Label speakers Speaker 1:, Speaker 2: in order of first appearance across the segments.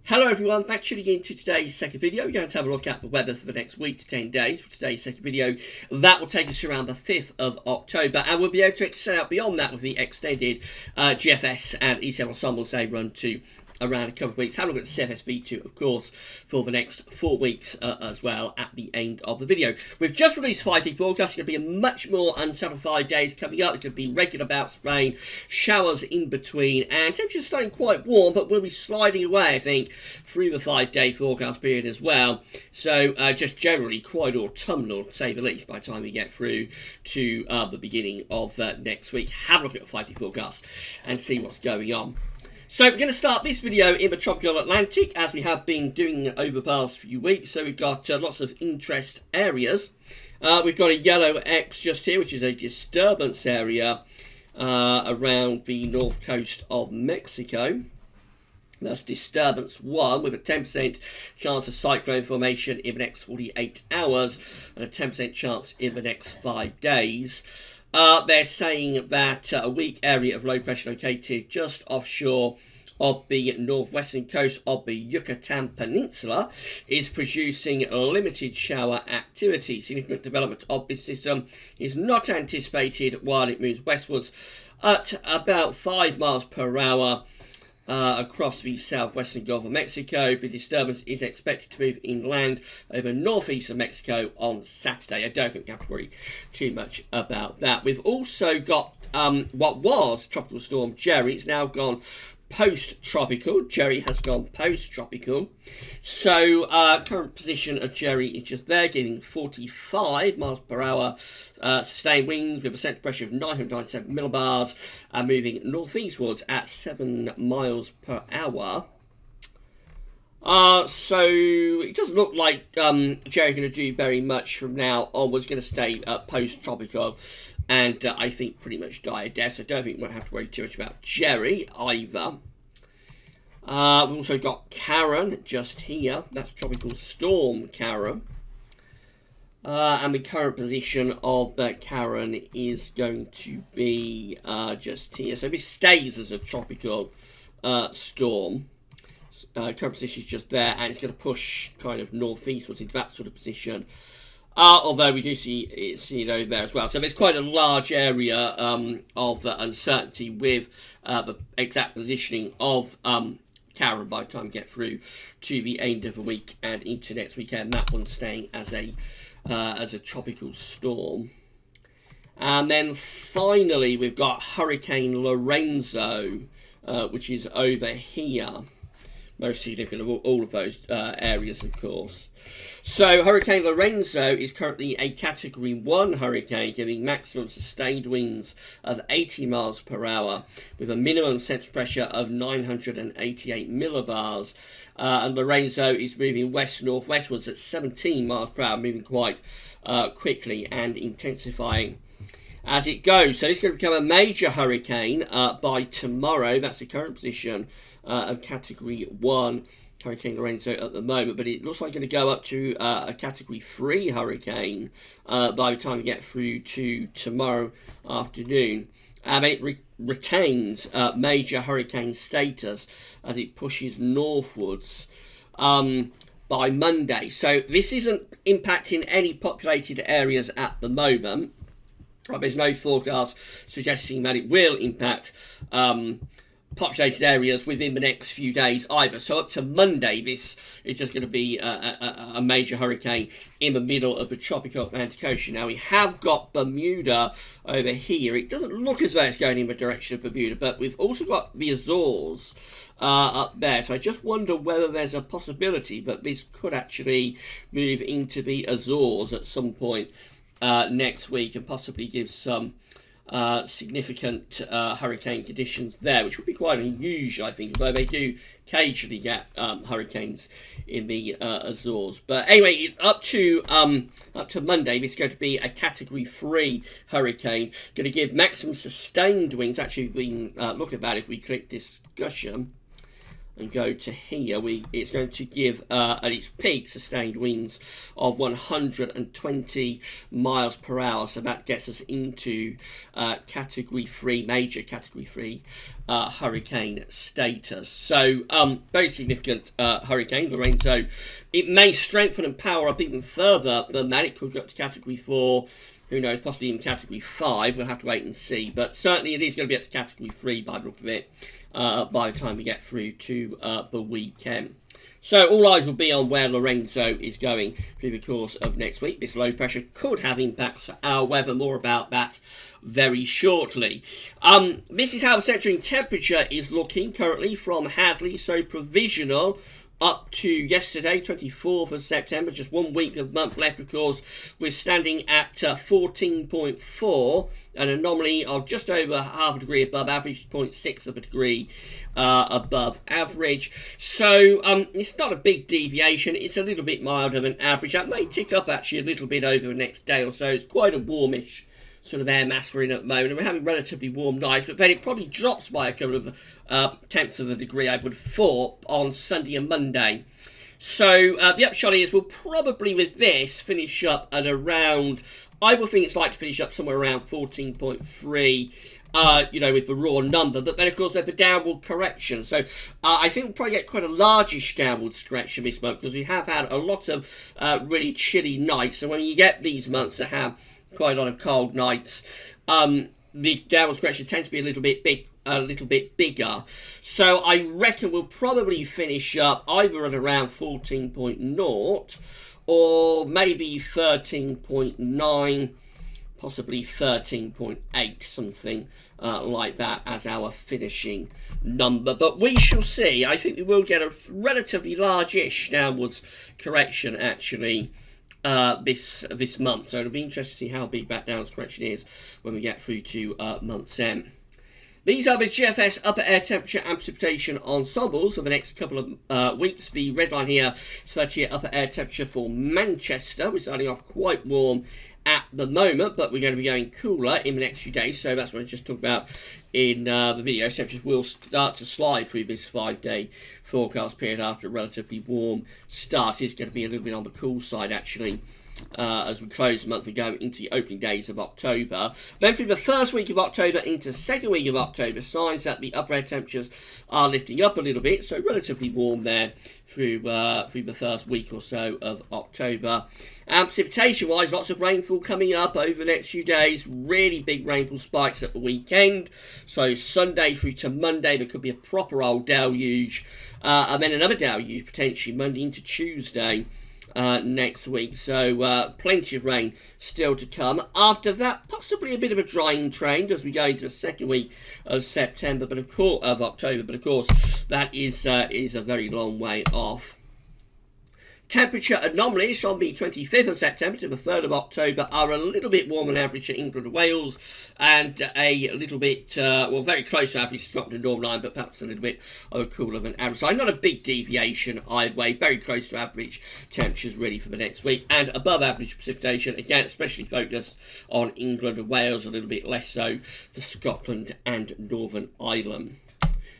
Speaker 1: Hello everyone, back tuning in to today's second video. We're going to have a look at the weather for the next week to 10 days. For today's second video, that will take us around the 5th of October, and we'll be able to extend out beyond that with the extended GFS and ECM ensembles they run to around a couple of weeks. Have a look at CFSV2, of course, for the next 4 weeks as well at the end of the video. We've just released 5-day forecast. It's going to be a much more unsettled 5 days coming up. It's going to be regular bouts of rain, showers in between, and temperatures starting quite warm, but we'll be sliding away, I think, through the 5-day forecast period as well. So just generally quite autumnal, to say the least, by the time we get through to the beginning of next week. Have a look at the 5-day forecast and see what's going on. So we're going to start this video in the tropical Atlantic, as we have been doing over the past few weeks. So we've got lots of interest areas. We've got a yellow X just here, which is a disturbance area around the north coast of Mexico. That's disturbance 1, with a 10% chance of cyclone formation in the next 48 hours and a 10% chance in the next 5 days. They're saying that a weak area of low pressure located just offshore of the northwestern coast of the Yucatan Peninsula is producing limited shower activity. Significant development of this system is not anticipated while it moves westwards at about 5 miles per hour across the southwestern Gulf of Mexico. The disturbance is expected to move inland over northeast of Mexico on Saturday. I don't think we have to worry too much about that. We've also got what was Tropical Storm Jerry. It's now gone post-tropical. Jerry has gone post-tropical. So current position of Jerry is just there, getting 45 miles per hour sustained winds with a central pressure of 997 millibars and moving northeastwards at 7 miles per hour. So it doesn't look like Jerry's going to do very much from now onwards. Going to stay post-tropical and I think pretty much die a death. So I don't think we'll have to worry too much about Jerry either. We've also got Karen just here. That's Tropical Storm Karen. And the current position of Karen is going to be just here. So this stays as a tropical storm. Current position is just there, and it's going to push kind of northeastwards into that sort of position. Although we do see it over there as well. So there's quite a large area of uncertainty with the exact positioning of Karen by the time we get through to the end of the week and into next weekend. That one's staying as a tropical storm. And then finally we've got Hurricane Lorenzo, which is over here. Most significant of all of those areas, of course. So Hurricane Lorenzo is currently a Category 1 hurricane, giving maximum sustained winds of 80 miles per hour with a minimum central pressure of 988 millibars. And Lorenzo is moving west-northwestwards at 17 miles per hour, moving quite quickly and intensifying as it goes. So it's going to become a major hurricane by tomorrow. That's the current position of Category 1 Hurricane Lorenzo at the moment, but it looks like it's going to go up to a Category 3 hurricane by the time we get through to tomorrow afternoon. It retains major hurricane status as it pushes northwards by Monday. So this isn't impacting any populated areas at the moment. There's no forecast suggesting that it will impact populated areas within the next few days either. So up to Monday, this is just going to be a major hurricane in the middle of the tropical Atlantic Ocean. Now we have got Bermuda over here. It doesn't look as though it's going in the direction of Bermuda, but we've also got the Azores up there. So I just wonder whether there's a possibility that this could actually move into the Azores at some point next week and possibly give some significant hurricane conditions there, which would be quite unusual, I think, although they do occasionally get hurricanes in the Azores. But anyway, up to Monday, this is going to be a Category 3 hurricane, going to give maximum sustained winds. Actually, we can look at that if we click discussion. and go to here, it's going to give at its peak sustained winds of 120 miles per hour. So that gets us into category 3, major category 3 hurricane status. So very significant hurricane, Lorenzo. It may strengthen and power up even further than that. It could go up to category 4. Who knows, possibly even category 5. We'll have to wait and see. But certainly it is going to be up to category 3 by the look of it by the time we get through to the weekend. So all eyes will be on where Lorenzo is going through the course of next week. This low pressure could have impacts on our weather. More about that very shortly. This is how the centering temperature is looking currently from Hadley. So provisional up to yesterday, 24th of September, just 1 week of month left, of course. We're standing at 14.4, an anomaly of just over half a degree above average, 0.6 of a degree above average. So it's not a big deviation. It's a little bit milder than average. That may tick up actually a little bit over the next day or so. It's quite a warmish sort of air mass we're in at the moment, and we're having relatively warm nights, but then it probably drops by a couple of tenths of a degree, I would have thought, on Sunday and Monday. So the upshot is we'll probably, with this, finish up at around, I would think it's like to finish up somewhere around 14.3, you know, with the raw number, but then of course there's a downward correction. So I think we'll probably get quite a largish downwards correction this month, because we have had a lot of really chilly nights, and when you get these months that have quite a lot of cold nights, the downwards correction tends to be a little bit bigger. So I reckon we'll probably finish up either at around 14.0 or maybe 13.9, possibly 13.8, something like that as our finishing number. But we shall see. I think we will get a relatively large-ish downwards correction actually this month, so it'll be interesting to see how big that downwards correction is when we get through to month's end. These are the GFS upper air temperature and precipitation ensembles for the next couple of weeks. The red line here is actually upper air temperature for Manchester. We're starting off quite warm at the moment, but we're going to be going cooler in the next few days, so that's what I just talked about in the video. Temperatures will start to slide through this 5-day forecast period after a relatively warm start. It's going to be a little bit on the cool side actually as we close the month and go into the opening days of October. Then through the first week of October into the second week of October, signs that the upper air temperatures are lifting up a little bit, so relatively warm there through the first week or so of October. And precipitation-wise, lots of rainfall coming up over the next few days. Really big rainfall spikes at the weekend. So Sunday through to Monday, there could be a proper old deluge. And then another deluge potentially Monday into Tuesday next week. So plenty of rain still to come. After that, possibly a bit of a drying trend as we go into the second week of September, but of course of October. But of course, that is a very long way off. Temperature anomalies on the 25th of September to the 3rd of October are a little bit warmer than average in England and Wales, and a little bit, well, very close to average Scotland and Northern Ireland, but perhaps a little bit cooler than average. So not a big deviation either way, very close to average temperatures really for the next week, and above average precipitation, again, especially focused on England and Wales, a little bit less so for Scotland and Northern Ireland.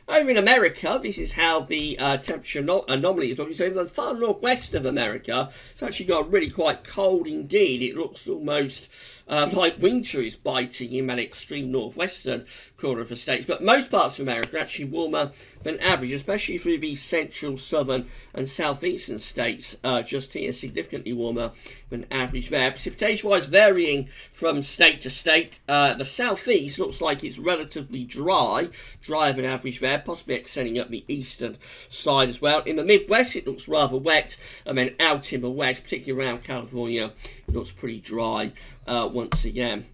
Speaker 1: Over in America, this is how the temperature anomaly is looking. So in the far northwest of America, it's actually got really quite cold indeed. It looks almost like winter is biting in that extreme northwestern corner of the states. But most parts of America are actually warmer than average, especially through the central, southern and southeastern states. Just here, significantly warmer than average there. Precipitation-wise, varying from state to state. The southeast looks like it's relatively drier than average there, possibly extending up the eastern side as well. In the Midwest, it looks rather wet, and then out in the west, particularly around California, it looks pretty dry once again.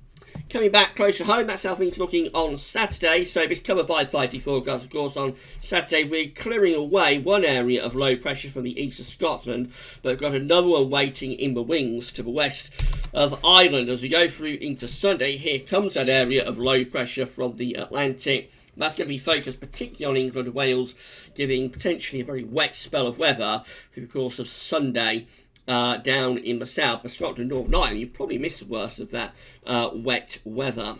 Speaker 1: Coming back closer home, that's how things looking on Saturday. So it's covered by 5D forecast. Of course, on Saturday, we're clearing away one area of low pressure from the east of Scotland, but we've got another one waiting in the wings to the west of Ireland. As we go through into Sunday, here comes that area of low pressure from the Atlantic. That's going to be focused particularly on England and Wales, giving potentially a very wet spell of weather through the course of Sunday. Down in the south, but Scotland and Northern Ireland, you probably miss the worst of that wet weather.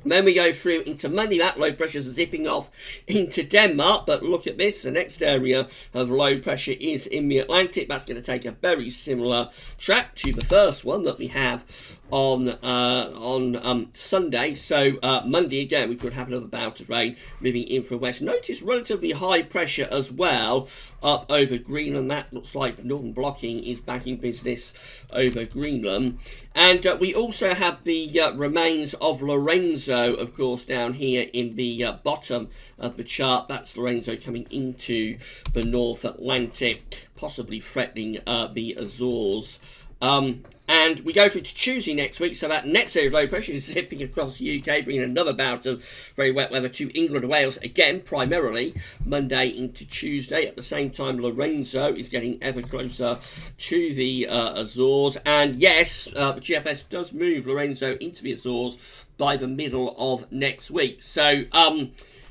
Speaker 1: Then we go through into Monday. That low pressure is zipping off into Denmark. But look at this. The next area of low pressure is in the Atlantic. That's going to take a very similar track to the first one that we have on Sunday. So Monday, again, we could have another bout of rain moving in from west. Notice relatively high pressure as well up over Greenland. That looks like northern blocking is back in business over Greenland. And we also have the remains of Lorenzo, of course, down here in the bottom of the chart. That's Lorenzo coming into the North Atlantic, possibly threatening the Azores. And we go through to Tuesday next week, so that next area of low pressure is zipping across the UK, bringing another bout of very wet weather to England and Wales, again, primarily Monday into Tuesday. At the same time, Lorenzo is getting ever closer to the Azores. And yes, the GFS does move Lorenzo into the Azores by the middle of next week. So,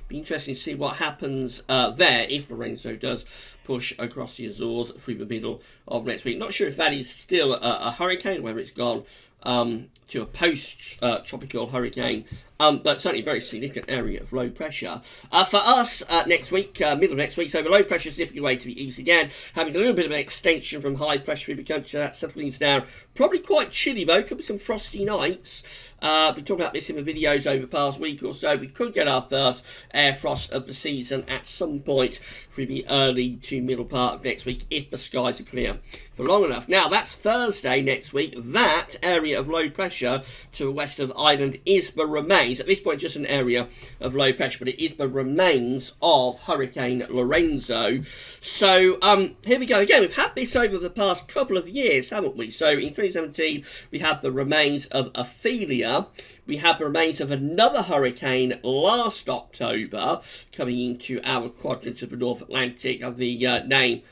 Speaker 1: be interesting to see what happens there if Lorenzo does push across the Azores through the middle of next week. Not sure if that is still a hurricane, whether it's gone to a post-tropical hurricane, but certainly a very significant area of low pressure. For us, next week, middle of next week, so the low pressure zipping away to the east again, having a little bit of an extension from high pressure through the country, that settles down. Probably quite chilly though, could be some frosty nights. We talked about this in the videos over the past week or so. We could get our first air frost of the season at some point through the early to middle part of next week if the skies are clear for long enough. Now, that's Thursday next week. That area of low pressure to the west of Ireland is the remains, at this point just an area of low pressure, but it is the remains of Hurricane Lorenzo. So here we go again. We've had this over the past couple of years, haven't we? So in 2017 we had the remains of Ophelia. We had the remains of another hurricane last October coming into our quadrant of the North Atlantic. The name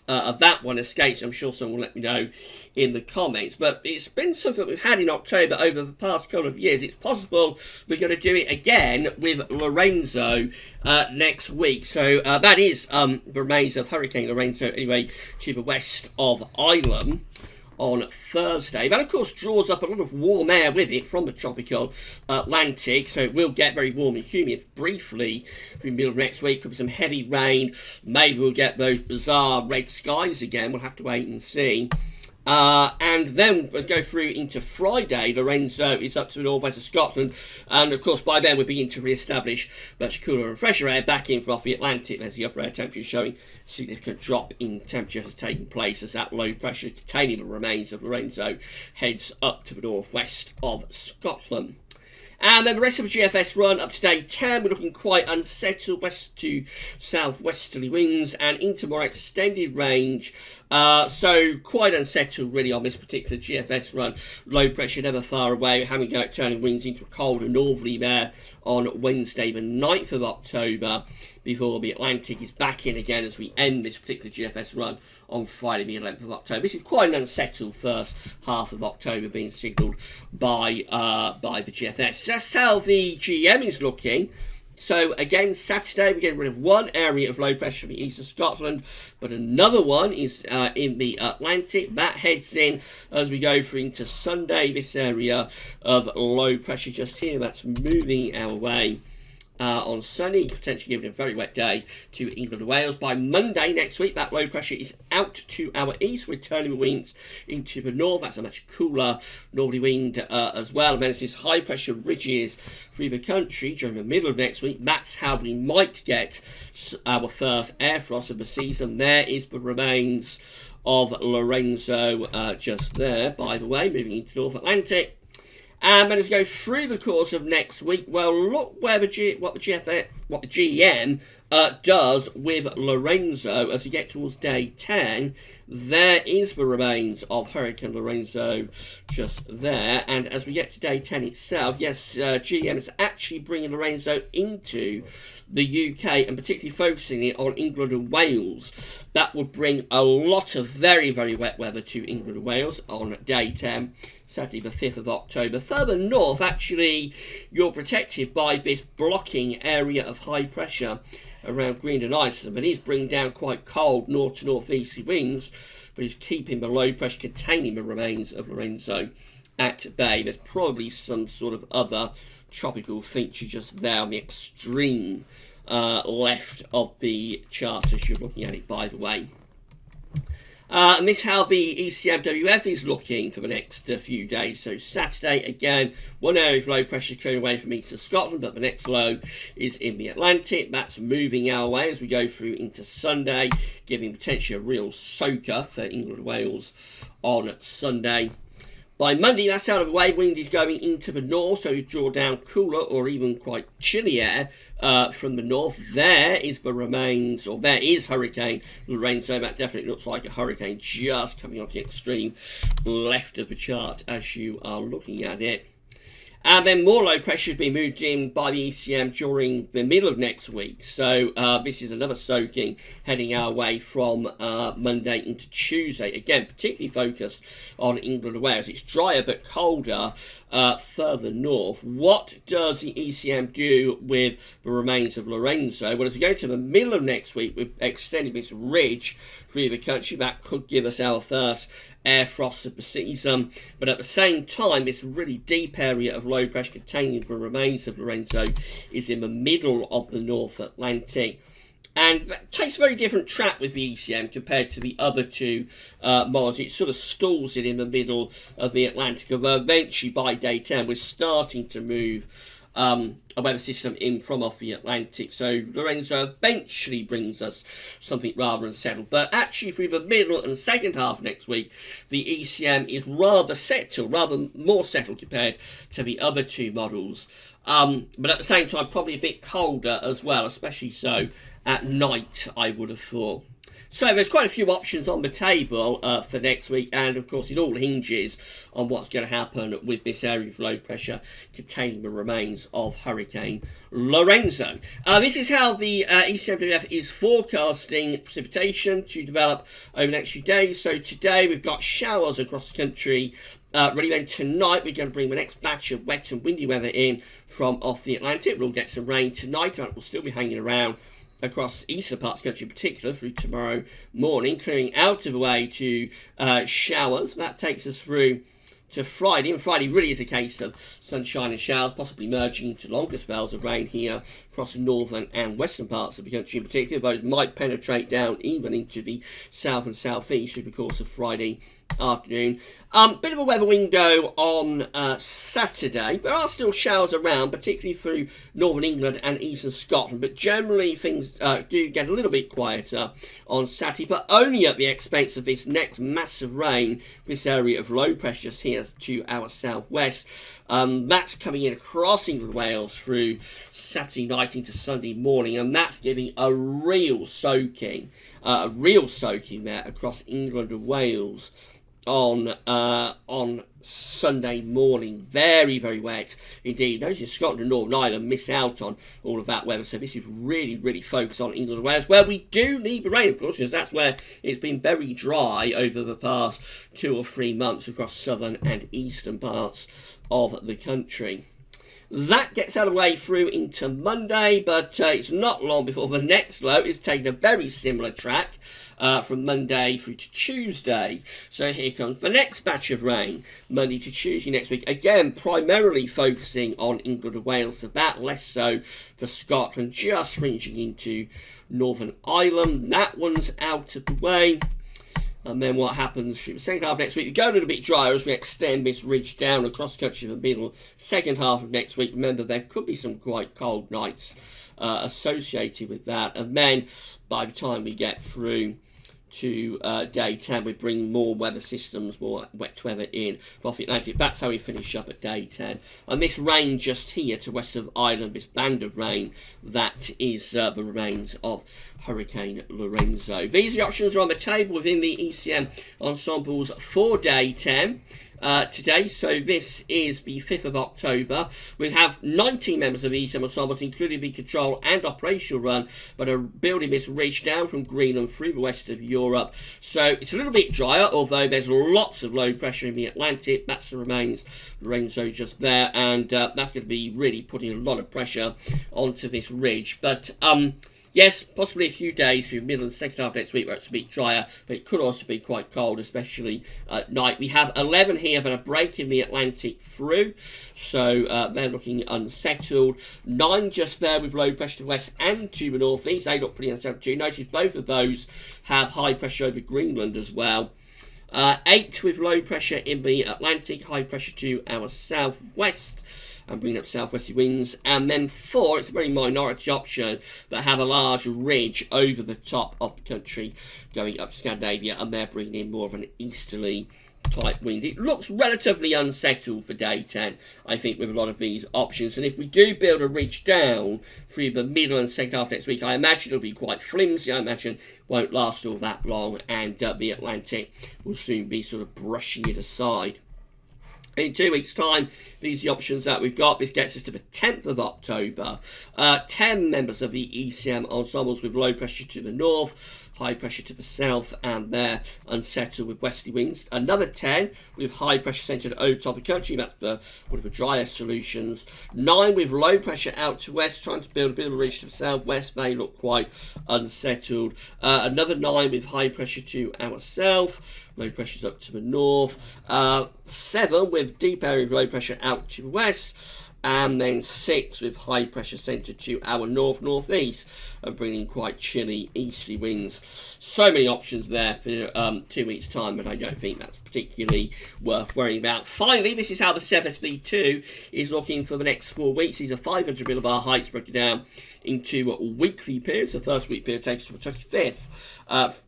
Speaker 1: of that one escapes. I'm sure someone will let me know in the comments. But it's been something that we've had in October over the past couple of years. It's possible we're going to do it again with Lorenzo next week. So that is the remains of Hurricane Lorenzo, anyway, to the west of Ireland on Thursday. That, of course, draws up a lot of warm air with it from the tropical Atlantic, so it will get very warm and humid briefly through the middle of next week. Could be some heavy rain. Maybe we'll get those bizarre red skies again. We'll have to wait and see. And then we'll go through into Friday. Lorenzo is up to the northwest of Scotland, and of course by then we begin to re-establish much cooler and fresher air back in from off the Atlantic. There's the upper air temperature showing significant drop in temperature has taken place as that low pressure containing the remains of Lorenzo heads up to the northwest of Scotland. And then the rest of the GFS run up to day 10, we're looking quite unsettled, west to southwesterly winds and into more extended range. So quite unsettled really on this particular GFS run. Low pressure never far away, having go turning winds into a cold and northerly there on Wednesday the 9th of October before the Atlantic is back in again as we end this particular GFS run on Friday the 11th of October. This is quite an unsettled first half of October being signalled by the GFS. That's how the GM is looking. So again, Saturday we're getting rid of one area of low pressure for the east of Scotland, but another one is in the Atlantic. That heads in as we go through into Sunday. This area of low pressure just here, that's moving our way on Sunday, potentially giving a very wet day to England and Wales. By Monday next week, that low pressure is out to our east. We're turning the winds into the north. That's a much cooler northerly wind as well. And then as this high pressure ridges through the country during the middle of next week, that's how we might get our first air frost of the season. There is the remains of Lorenzo just there, by the way, moving into North Atlantic. And then as we go through the course of next week, well, look where what the GM does with Lorenzo as we get towards day 10. There is the remains of Hurricane Lorenzo just there. And as we get to day 10 itself, yes, GM is actually bringing Lorenzo into the UK and particularly focusing it on England and Wales. That would bring a lot of very, very wet weather to England and Wales on day 10, Saturday the 5th of October. Further north, actually, you're protected by this blocking area of high pressure around Greenland and Iceland, but he's bringing down quite cold north to northeasterly winds, but he's keeping the low pressure containing the remains of Lorenzo at bay. There's probably some sort of other tropical feature just there on the extreme left of the chart as you're looking at it, by the way. And this is how the ECMWF is looking for the next few days. So Saturday, again, one area of low pressure coming away from eastern Scotland, but the next low is in the Atlantic. That's moving our way as we go through into Sunday, giving potentially a real soaker for England and Wales on Sunday. By Monday, that's out of the way. Wind is going into the north, so we draw down cooler or even quite chilly air from the north. There is Hurricane Lorenzo. That definitely looks like a hurricane just coming onto the extreme left of the chart as you are looking at it. And then more low pressure has been moved in by the ECM during the middle of next week. So this is another soaking heading our way from Monday into Tuesday. Again, particularly focused on England and Wales. It's drier but colder further north. What does the ECM do with the remains of Lorenzo? Well, as we go to the middle of next week, we're extending this ridge through the country. That could give us our first air frosts of the season, but at the same time, this really deep area of low pressure containing the remains of Lorenzo is in the middle of the North Atlantic. And that takes a very different track with the ECM compared to the other two models. It sort of stalls it in the middle of the Atlantic, although eventually by day 10 we're starting to move a weather system in from off the Atlantic. So Lorenzo eventually brings us something rather unsettled. But actually through the middle and second half of next week, the ECM is rather more settled compared to the other two models. But at the same time, probably a bit colder as well, especially so at night, I would have thought. So there's quite a few options on the table for next week, and of course it all hinges on what's going to happen with this area of low pressure containing the remains of Hurricane Lorenzo. This is how the ECMWF is forecasting precipitation to develop over the next few days. So today we've got showers across the country. Really then tonight we're going to bring the next batch of wet and windy weather in from off the Atlantic. We'll get some rain tonight, and it will still be hanging around across eastern parts of the country in particular through tomorrow morning, clearing out of the way to showers. That takes us through to Friday, and Friday really is a case of sunshine and showers, possibly merging into longer spells of rain here across the northern and western parts of the country in particular. Those might penetrate down even into the south and southeast through the course of Friday afternoon. Bit of a weather window on Saturday. There are still showers around, particularly through northern England and eastern Scotland, but generally things do get a little bit quieter on Saturday, but only at the expense of this next massive rain, this area of low pressure just here to our southwest. That's coming in across England and Wales through Saturday night into Sunday morning, and that's giving a real soaking there across England and Wales on Sunday morning. Very, very wet indeed. Those in Scotland and Northern Ireland miss out on all of that weather, so this is really, really focused on England and Wales, where we do need the rain, of course, because that's where it's been very dry over the past 2 or 3 months across southern and eastern parts of the country. That gets out of the way through into Monday, but it's not long before the next low is taking a very similar track from Monday through to Tuesday. So here comes the next batch of rain, Monday to Tuesday next week. Again, primarily focusing on England and Wales, so that less so for Scotland, just fringing into Northern Ireland. That one's out of the way. And then what happens through the second half of next week, we go a little bit drier as we extend this ridge down across the country in the middle. Second half of next week, remember there could be some quite cold nights associated with that. And then by the time we get through to day 10, we bring more weather systems, more wet weather in off the Atlantic. That's how we finish up at day 10. And this rain just here to west of Ireland, this band of rain, that is the remains of Hurricane Lorenzo. These are the options are on the table within the ECM ensembles for day 10 today. So this is the 5th of October. We have 19 members of the ECM ensembles, including the control and operational run, but are building this ridge down from Greenland through the west of Europe. So it's a little bit drier, although there's lots of low pressure in the Atlantic. That's the remains Lorenzo just there, and that's going to be really putting a lot of pressure onto this ridge. But yes, possibly a few days through the middle and second half next week where it's a bit drier, but it could also be quite cold, especially at night. We have 11 here, but a break in the Atlantic through, so they're looking unsettled. 9 just there with low pressure to the west and to the northeast. They look pretty unsettled too. Notice both of those have high pressure over Greenland as well. 8 with low pressure in the Atlantic, high pressure to our southwest and bringing up southwesterly winds. And then 4, it's a very minority option, but have a large ridge over the top of the country going up Scandinavia, and they're bringing in more of an easterly type wind. It looks relatively unsettled for day 10, I think, with a lot of these options. And if we do build a ridge down through the middle and second half next week, I imagine it'll be quite flimsy. I imagine it won't last all that long, and the Atlantic will soon be sort of brushing it aside. In 2 weeks' time, these are the options that we've got. This gets us to the 10th of October. 10 members of the ECM ensembles with low pressure to the north, high pressure to the south, and they're unsettled with westerly winds. Another 10 with high pressure centred over top of the country. That's one of the driest solutions. 9 with low pressure out to west, trying to build a bit of a ridge to the southwest. They look quite unsettled. Another 9 with high pressure to our south, low pressures up to the north. 7 with deep area of low pressure out to the west, and then 6 with high pressure centred to our northeast and bringing quite chilly easterly winds. So many options there for 2 weeks' time, but I don't think that's particularly worth worrying about. Finally, this is how the 7SV2 is looking for the next 4 weeks. These are 500 millibar heights broken down into weekly periods. The first week period takes us from the 25th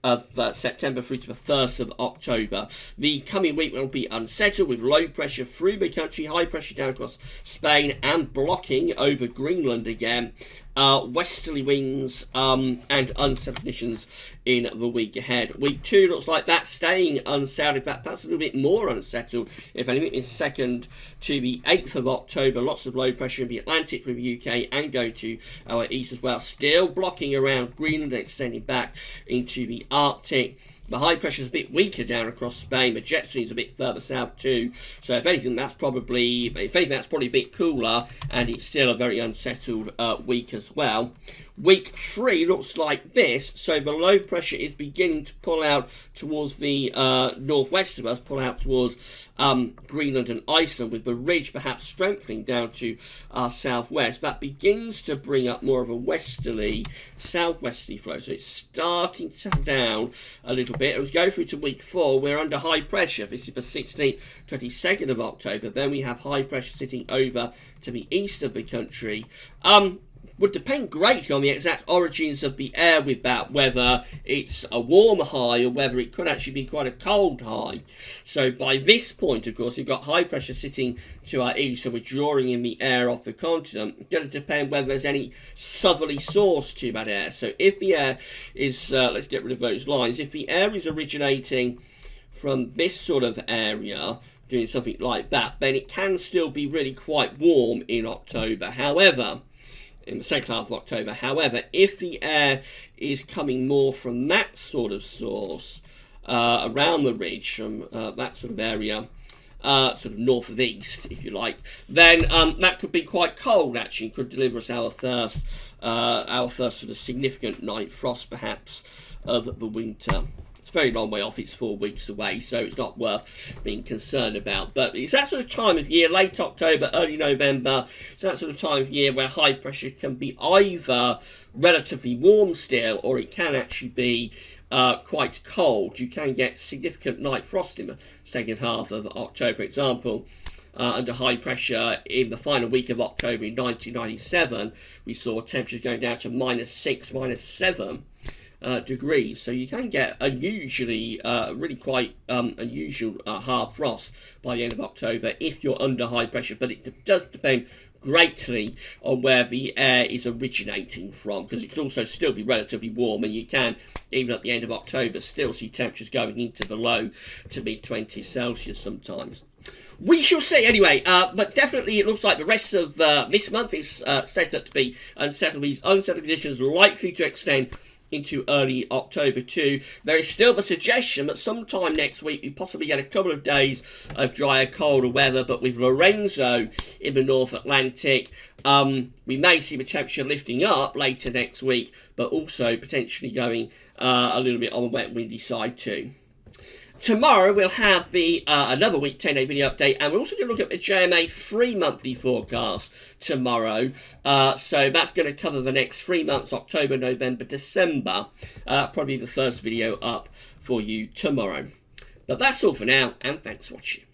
Speaker 1: of September through to the 1st of October. The coming week will be unsettled with low pressure through the country, high pressure down across Spain and blocking over Greenland again. Westerly winds and unsettled conditions in the week ahead. Week 2 looks like that's staying unsettled. In fact, that's a little bit more unsettled. If anything, is 2nd to the 8th of October. Lots of low pressure in the Atlantic from the UK and going to our east as well. Still blocking around Greenland and extending back into the Arctic. The high pressure is a bit weaker down across Spain. The jet stream is a bit further south too. So if anything, that's probably a bit cooler, and it's still a very unsettled week as well. Week 3 looks like this. So the low pressure is beginning to pull out towards the northwest of us, pull out towards Greenland and Iceland, with the ridge perhaps strengthening down to our southwest. That begins to bring up more of a westerly, southwesterly flow. So it's starting to settle down a little bit. As we go through to week 4, we're under high pressure. This is the 16th, 22nd of October. Then we have high pressure sitting over to the east of the country. Would depend greatly on the exact origins of the air with that, whether it's a warm high or whether it could actually be quite a cold high. So by this point, of course, you've got high pressure sitting to our east, so we're drawing in the air off the continent. It's going to depend whether there's any southerly source to that air. So if the air is, let's get rid of those lines, if the air is originating from this sort of area, doing something like that, then it can still be really quite warm in October. However, in the second half of October. However, if the air is coming more from that sort of source, around the ridge, from that sort of area, sort of north of east, if you like, then that could be quite cold, actually. Could deliver us our first sort of significant night frost, perhaps, of the winter. It's a very long way off. It's 4 weeks away, so it's not worth being concerned about. But it's that sort of time of year, late October, early November. It's that sort of time of year where high pressure can be either relatively warm still, or it can actually be quite cold. You can get significant night frost in the second half of October, for example. Under high pressure in the final week of October in 1997, we saw temperatures going down to -6, -7 degrees. So you can get unusually, really quite unusual hard frost by the end of October if you're under high pressure. But it does depend greatly on where the air is originating from, because it can also still be relatively warm, and you can, even at the end of October, still see temperatures going into the low to mid-20s Celsius sometimes. We shall see anyway, but definitely it looks like the rest of this month is set up to be unsettled. These unsettled conditions likely to extend into early October too. There is still the suggestion that sometime next week we possibly get a couple of days of drier, colder weather, but with Lorenzo in the North Atlantic, we may see the temperature lifting up later next week, but also potentially going a little bit on the wet, windy side too. Tomorrow we'll have the another week 10-day video update, and we're also going to look at the JMA 3 monthly forecast tomorrow. So that's going to cover the next 3 months, October, November, December. Probably the first video up for you tomorrow. But that's all for now, and thanks for watching.